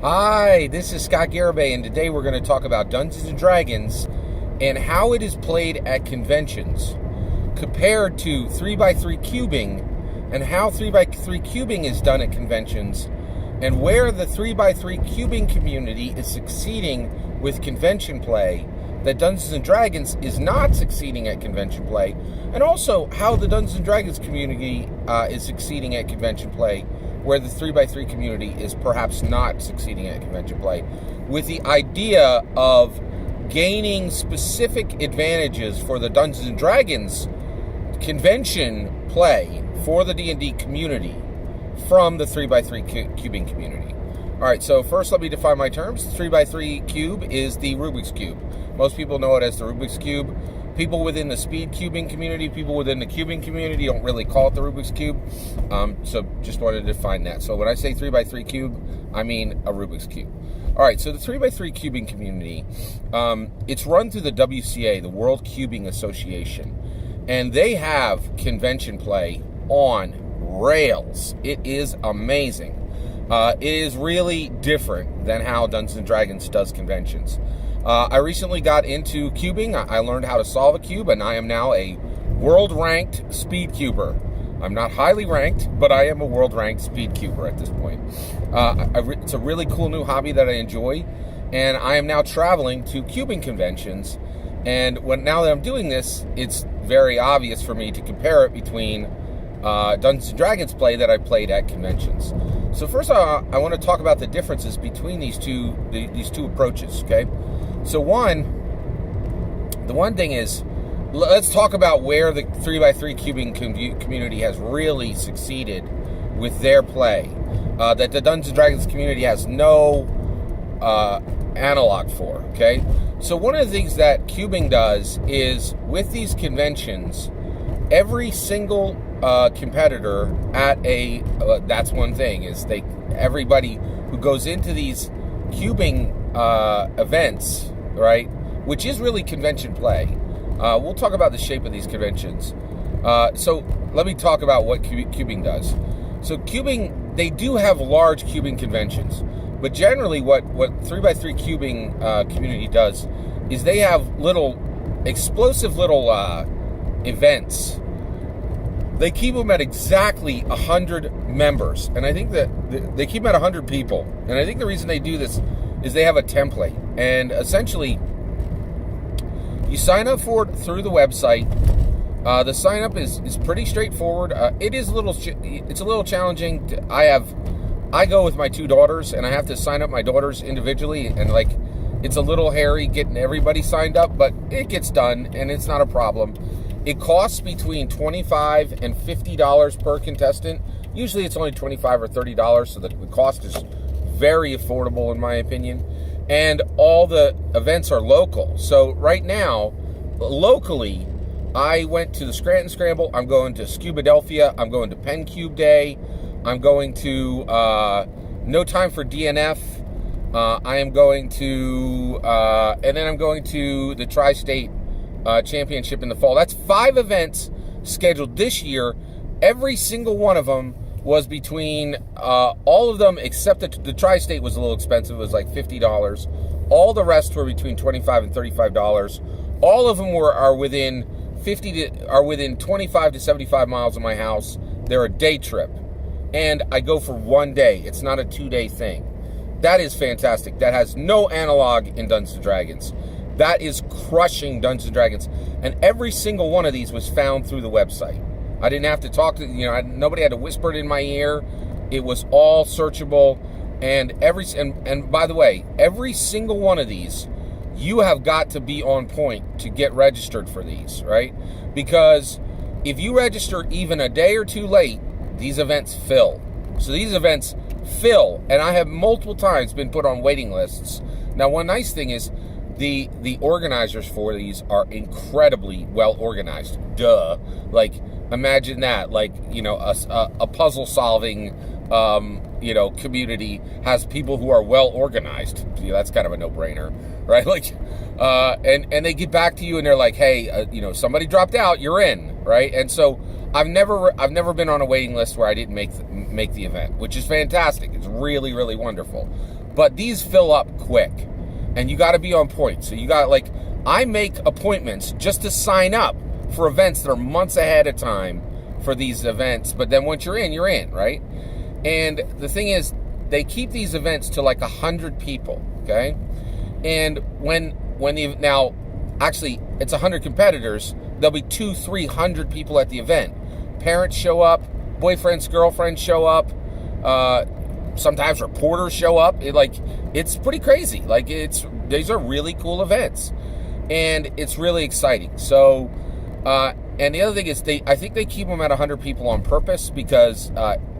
Hi, this is Scott Garibay, and today we're going to talk about Dungeons & Dragons and how it is played at conventions compared to 3x3 cubing and how 3x3 cubing is done at conventions and where the 3x3 cubing community is succeeding with convention play that Dungeons & Dragons is not succeeding at convention play, and also how the Dungeons & Dragons community is succeeding at convention play where the 3x3 community is perhaps not succeeding at convention play, with the idea of gaining specific advantages for the Dungeons & Dragons convention play for the D&D community from the 3x3 cubing community. All right, so first let me define my terms. The 3x3 cube is the Rubik's Cube. Most people know it as the Rubik's Cube. People within the speed cubing community, people within the cubing community don't really call it the Rubik's Cube. So just wanted to define that. So when I say 3x3 cube, I mean a Rubik's Cube. All right, so the 3x3 cubing community, it's run through the WCA, the World Cubing Association, and they have convention play on rails. It is amazing. It is really different than how Dungeons & Dragons does conventions. I recently got into cubing. I learned how to solve a cube, and I am now a world-ranked speed cuber. I'm not highly ranked, but I am a world-ranked speed cuber at this point. It's a really cool new hobby that I enjoy, and I am now traveling to cubing conventions. And now that I'm doing this, it's very obvious for me to compare it between Dungeons & Dragons play that I played at conventions. So first, I want to talk about the differences between these two approaches. Okay. So the one thing is, let's talk about where the 3x3 cubing community has really succeeded with their play, that the Dungeons & Dragons community has no analog for, okay? So one of the things that cubing does is, with these conventions, every single competitor at that's one thing, is everybody who goes into these cubing events, right, which is really convention play. We'll talk about the shape of these conventions. So let me talk about what cubing does. So cubing, they do have large cubing conventions, but generally what 3x3 cubing community does is they have explosive little events. They keep them at exactly 100 members, and I think that they keep them at 100 people. And I think the reason they do this is they have a template, and essentially you sign up for it through the website. The sign up is pretty straightforward. It's a little challenging. I go with my two daughters, and I have to sign up my daughters individually, and it's a little hairy getting everybody signed up, but it gets done, and it's not a problem. It costs between $25 and $50 per contestant. Usually it's only $25 or $30, so the cost is very affordable in my opinion. And all the events are local. So right now, locally, I went to the Scranton Scramble. I'm going to Scubadelphia. I'm going to Penn Cube Day. I'm going to No Time for DNF. I am going to, and then I'm going to the Tri-State Championship in the fall. That's 5 events scheduled this year. Every single one of them was between all of them except the Tri-State was a little expensive. It was like $50. All the rest were between $25 and $35. All of them are within 25 to 75 miles of my house. They're a day trip, and I go for one day. It's not a 2-day thing. That is fantastic. That has no analog in Dungeons & Dragons. That is crushing Dungeons & Dragons. And every single one of these was found through the website. I didn't have to talk to, nobody had to whisper it in my ear. It was all searchable. And by the way, every single one of these, you have got to be on point to get registered for these, right? Because if you register even a day or two late, these events fill. So these events fill, and I have multiple times been put on waiting lists. Now, one nice thing is the organizers for these are incredibly well organized. Duh. Imagine that, a puzzle solving, community has people who are well organized. That's kind of a no-brainer, right? And they get back to you and they're like, hey, somebody dropped out, you're in, right? And so I've never been on a waiting list where I didn't make make the event, which is fantastic. It's really, really wonderful. But these fill up quick, and you got to be on point. So you got, like, I make appointments just to sign up for events that are months ahead of time for these events. But then once you're in, right? And the thing is, they keep these events to like 100 people, okay? And now, actually, it's 100 competitors. There'll be 200-300 people at the event. Parents show up, boyfriends, girlfriends show up. Sometimes reporters show up. It's pretty crazy. These are really cool events, and it's really exciting. So, and the other thing is, I think they keep them at 100 people on purpose because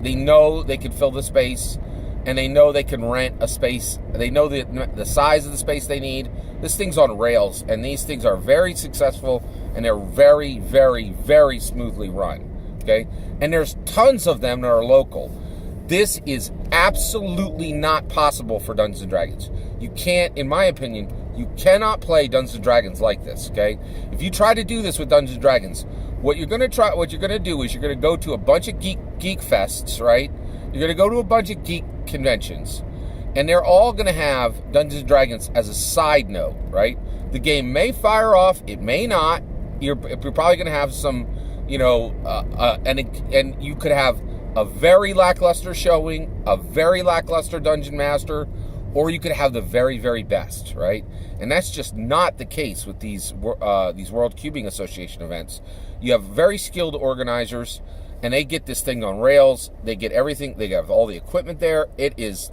they know they can fill the space, and they know they can rent a space. They know the size of the space they need. This thing's on rails, and these things are very successful, and they're very, very, very smoothly run. Okay, and there's tons of them that are local. This is absolutely not possible for Dungeons and Dragons. You can't, in my opinion, you cannot play Dungeons and Dragons like this, okay? If you try to do this with Dungeons and Dragons, what you're gonna do is you're gonna go to a bunch of geek fests, right? You're gonna go to a bunch of geek conventions, and they're all gonna have Dungeons and Dragons as a side note, right? The game may fire off, it may not. You're probably gonna have some, and you could have a very lackluster showing, a very lackluster dungeon master, or you could have the very, very best, right? And that's just not the case with these World Cubing Association events. You have very skilled organizers, and they get this thing on rails. They get everything. They have all the equipment there. It is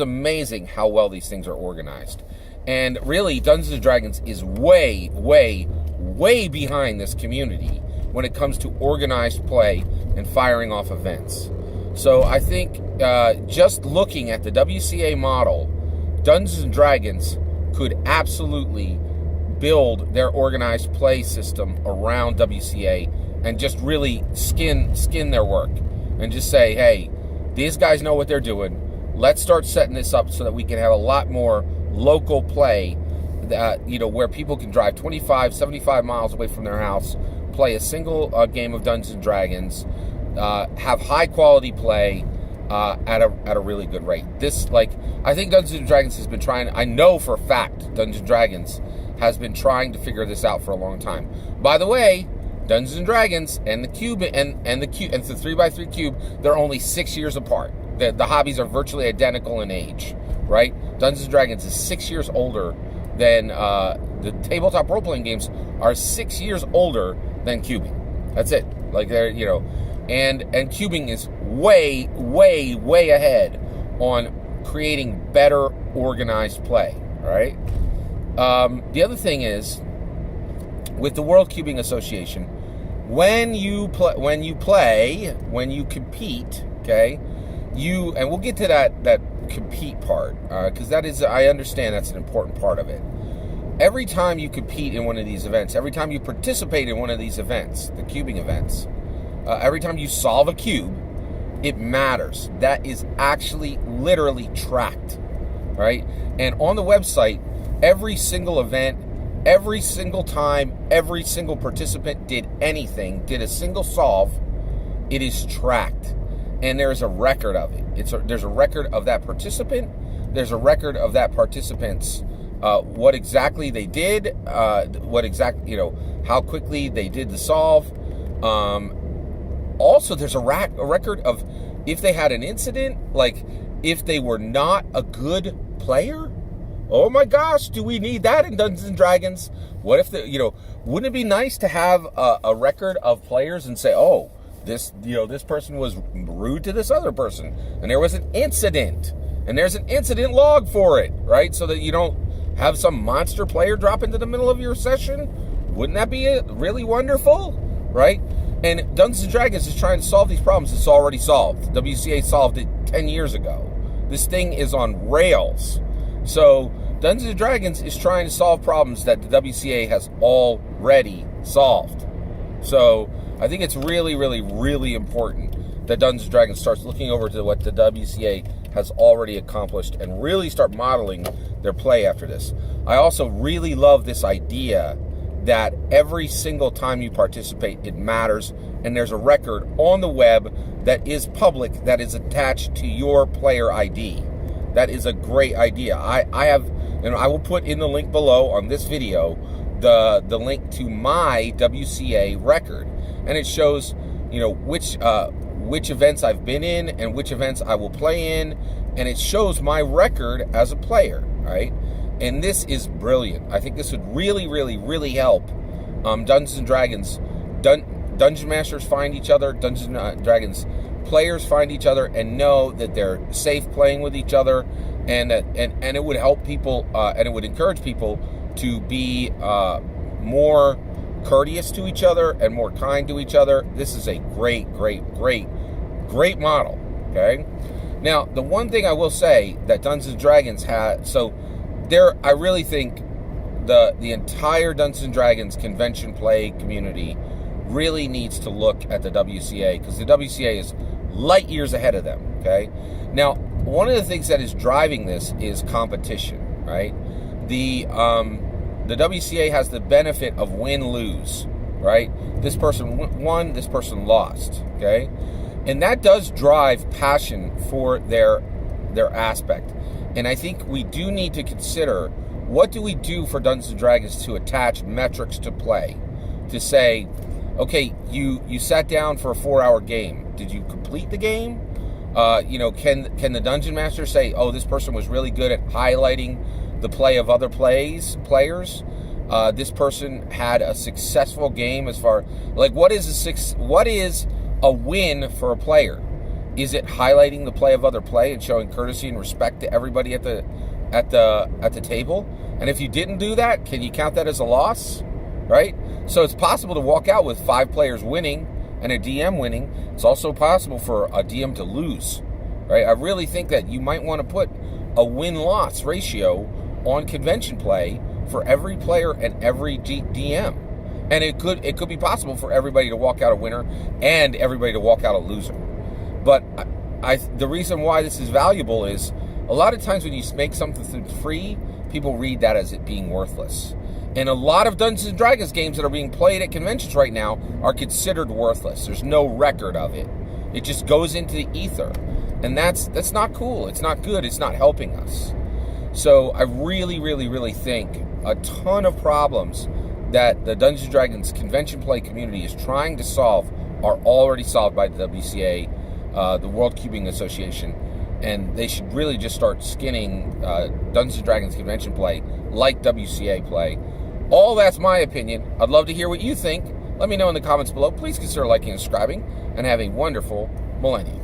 amazing how well these things are organized. And really, Dungeons and Dragons is way, way, way behind this community when it comes to organized play and firing off events. So I think just looking at the WCA model, Dungeons and Dragons could absolutely build their organized play system around WCA and just really skin their work and just say, hey, these guys know what they're doing. Let's start setting this up so that we can have a lot more local play that, where people can drive 25, 75 miles away from their house, play a single game of Dungeons and Dragons, have high quality play at a really good rate. I think Dungeons and Dragons has been trying. I know for a fact Dungeons and Dragons has been trying to figure this out for a long time. By the way, Dungeons and Dragons and the cube and the 3x3 cube, they're only 6 years apart. The hobbies are virtually identical in age, right? Dungeons and Dragons is 6 years older than the tabletop role-playing games are 6 years older than cubing. That's it. And cubing is way, way, way ahead on creating better organized play. All right. The other thing is, with the World Cubing Association, when you compete, okay, and we'll get to that compete part, because I understand that's an important part of it. Every time you compete in one of these events, every time you participate in one of these events, the cubing events, every time you solve a cube, it matters. That is actually literally tracked, right? And on the website, every single event, every single time, every single participant did a single solve, it is tracked. And there's a record of it. There's a record of that participant. There's a record of that participant's what exactly they did, how quickly they did the solve. Also, there's a record of if they had an incident, like if they were not a good player. Oh my gosh, do we need that in Dungeons and Dragons? What if wouldn't it be nice to have a record of players and say, oh, this person was rude to this other person, and there was an incident, and there's an incident log for it, right? So that you don't have some monster player drop into the middle of your session. Wouldn't that be really wonderful, right? And Dungeons and Dragons is trying to solve these problems. It's already solved. WCA solved it 10 years ago. This thing is on rails. So Dungeons and Dragons is trying to solve problems that the WCA has already solved. So I think it's really, really, really important that Dungeons and Dragons starts looking over to what the WCA has already accomplished and really start modeling their play after this. I also really love this idea that every single time you participate, it matters, and there's a record on the web that is public that is attached to your player ID. That is a great idea. I have, and I will put in the link below on this video the link to my WCA record, and it shows, you know, which events I've been in and which events I will play in, and it shows my record as a player, right? And this is brilliant. I think this would really, really, really help Dungeons and Dragons. Dungeon Masters find each other, Dungeons and Dragons players find each other and know that they're safe playing with each other, and it would help people, and it would encourage people to be more courteous to each other and more kind to each other. This is a great, great, great, great model, okay? Now, the one thing I will say that Dungeons & Dragons has, so there, I really think the entire Dungeons & Dragons convention play community really needs to look at the WCA, because the WCA is light years ahead of them, okay? Now, one of the things that is driving this is competition, right? The WCA has the benefit of win-lose, right? This person won, this person lost, okay? And that does drive passion for their aspect. And I think we do need to consider, what do we do for Dungeons & Dragons to attach metrics to play? To say, okay, you sat down for a 4-hour game. Did you complete the game? You know, can the Dungeon Master say, oh, this person was really good at highlighting the play of other players? This person had a successful game as far, like, what is a win for a player? Is it highlighting the play of other play and showing courtesy and respect to everybody at the table? And if you didn't do that, can you count that as a loss? Right? So it's possible to walk out with 5 players winning and a DM winning. It's also possible for a DM to lose. Right? I really think that you might want to put a win-loss ratio on convention play for every player and every DM. And it could be possible for everybody to walk out a winner and everybody to walk out a loser. But the reason why this is valuable is, a lot of times when you make something free, people read that as it being worthless. And a lot of Dungeons & Dragons games that are being played at conventions right now are considered worthless. There's no record of it. It just goes into the ether. And that's not cool. It's not good. It's not helping us. So I really, really, really think a ton of problems that the Dungeons & Dragons convention play community is trying to solve are already solved by the WCA, the World Cubing Association, and they should really just start skinning Dungeons & Dragons convention play like WCA play. All that's my opinion. I'd love to hear what you think. Let me know in the comments below. Please consider liking and subscribing, and have a wonderful millennium.